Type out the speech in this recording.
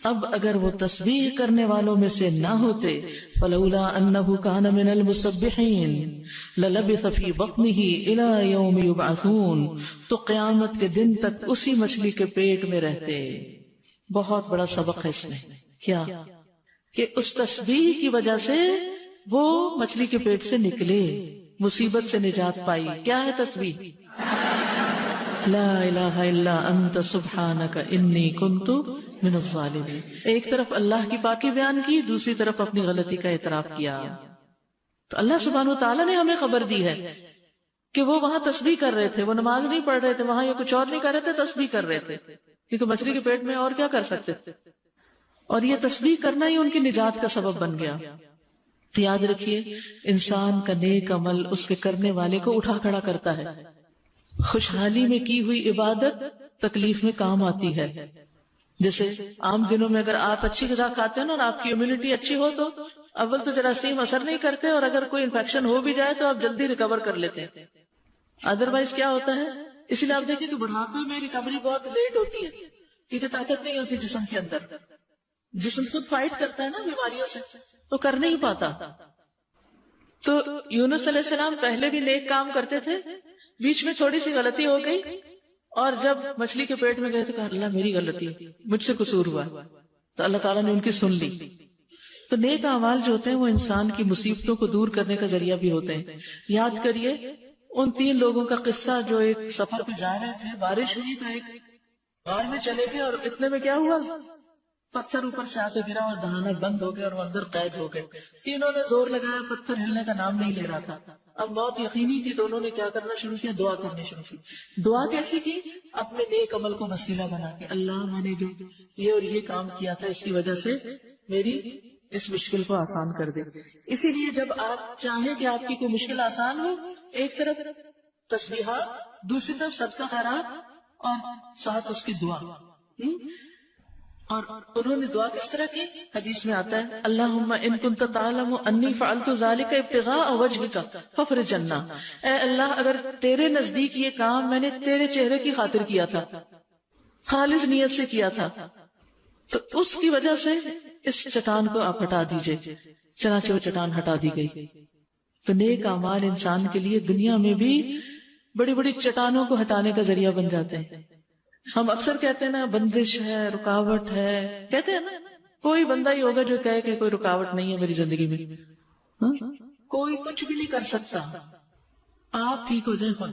اب اگر وہ تسبیح کرنے والوں میں سے نہ ہوتے فلولا انہ کان من المسبحین للبث فی بطنہ الی یوم یبعثون، تو قیامت کے دن تک اسی مچھلی کے پیٹ میں رہتے۔ بہت بڑا سبق ہے اس میں، کیا کہ اس تسبیح کی وجہ سے وہ مچھلی کے پیٹ سے نکلے، مصیبت سے نجات پائی۔ کیا ہے تسبیح؟ لا الہ الا انت سبحانک انی کنت من الظالمین۔ ایک طرف اللہ کی پاکی بیان کی، دوسری طرف اپنی غلطی کا اعتراف کیا۔ تو اللہ سبحانہ وتعالی نے ہمیں خبر دی ہے کہ وہ وہاں تسبیح کر رہے تھے، وہ نماز نہیں پڑھ رہے تھے وہاں، یا کچھ اور نہیں کر رہے تھے، تسبیح کر رہے تھے، کیونکہ مچھلی کے پیٹ میں اور کیا کر سکتے تھے، اور یہ تسبیح کرنا ہی ان کی نجات کا سبب بن گیا۔ تو یاد رکھیے، انسان کا نیک عمل اس کے کرنے والے کو اٹھا کھڑا کرتا ہے۔ خوشحالی میں کی ہوئی عبادت تکلیف میں کام آتی ہے۔ جیسے عام دنوں میں اگر آپ اچھی غذا کھاتے ہیں نا اور آپ کی امیونٹی اچھی ہو تو اول تو جراثیم اثر نہیں کرتے، اور اگر کوئی انفیکشن ہو بھی جائے تو آپ جلدی ریکور کر لیتے ہیں۔ ادروائز کیا ہوتا ہے، اسی لیے آپ دیکھیں کہ بڑھاپے میں ریکوری بہت لیٹ ہوتی ہے، کیونکہ طاقت نہیں ہوتی جسم کے اندر، جسم خود فائٹ کرتا ہے نا بیماریوں سے، تو کر نہیں پاتا۔ تو یونس علیہ السلام پہلے بھی نیک کام کرتے تھے، بیچ میں تھوڑی سی غلطی ہو گئی، اور جب مچھلی کے پیٹ میں گئے تو کہا اللہ میری غلطی، مجھ سے قصور ہوا، تو اللہ تعالیٰ نے ان کی سن لی۔ تو نیک اعمال جو ہوتے ہیں وہ انسان کی مصیبتوں کو دور کرنے کا ذریعہ بھی ہوتے ہیں۔ یاد کریے ان 3 لوگوں کا قصہ جو ایک سفر پہ جا رہے تھے، بارش ہوئی تو ایک غار میں چلے گئے، اور اتنے میں کیا ہوا، پتھر اوپر سے آ کے گرا اور دہانا بند ہو گیا اور وہ اندر قید ہو گئے۔ تینوں نے زور لگایا، پتھر ہلنے کا نام نہیں لے رہا تھا۔ اب موت یقینی تھی تو انہوں نے کیا کرنا شروع کیا، دعا کرنی شروع کی۔ دعا کیسی کی؟ اپنے نیک عمل کو وسیلہ بنا کے، اللہ میں نے جو یہ اور یہ کام کیا تھا اس کی وجہ سے میری اس مشکل کو آسان کر دے۔ اسی لیے جب آپ چاہیں کہ آپ کی کوئی مشکل آسان ہو، ایک طرف تسبیحات، دوسری طرف صدقہ خیرات، اور ساتھ اس کی دعا۔ اور انہوں نے دعا کس طرح کی؟ حدیث میں آتا ہے اللہم ان کنت تعلم انی فعلت ذلک ابتغاء وجہک فافرج عنا، اے اللہ اگر تیرے نزدیک یہ کام میں نے تیرے چہرے کی خاطر کیا تھا، خالص نیت سے کیا تھا، تو اس کی وجہ سے اس چٹان کو آپ ہٹا دیجئے۔ چنانچہ وہ چٹان ہٹا دی گئی۔ تو نیک اعمال انسان کے لیے دنیا میں بھی بڑی بڑی چٹانوں کو ہٹانے کا ذریعہ بن جاتے ہیں۔ ہم اکثر کہتے ہیں نا بندش ہے، رکاوٹ ہے، کہتے ہیں نا، کوئی بندہ ہی ہوگا جو کہے کہ کوئی رکاوٹ نہیں ہے میری زندگی میں۔ کوئی کچھ بھی نہیں کر سکتا، آپ ٹھیک ہو جائیں خود۔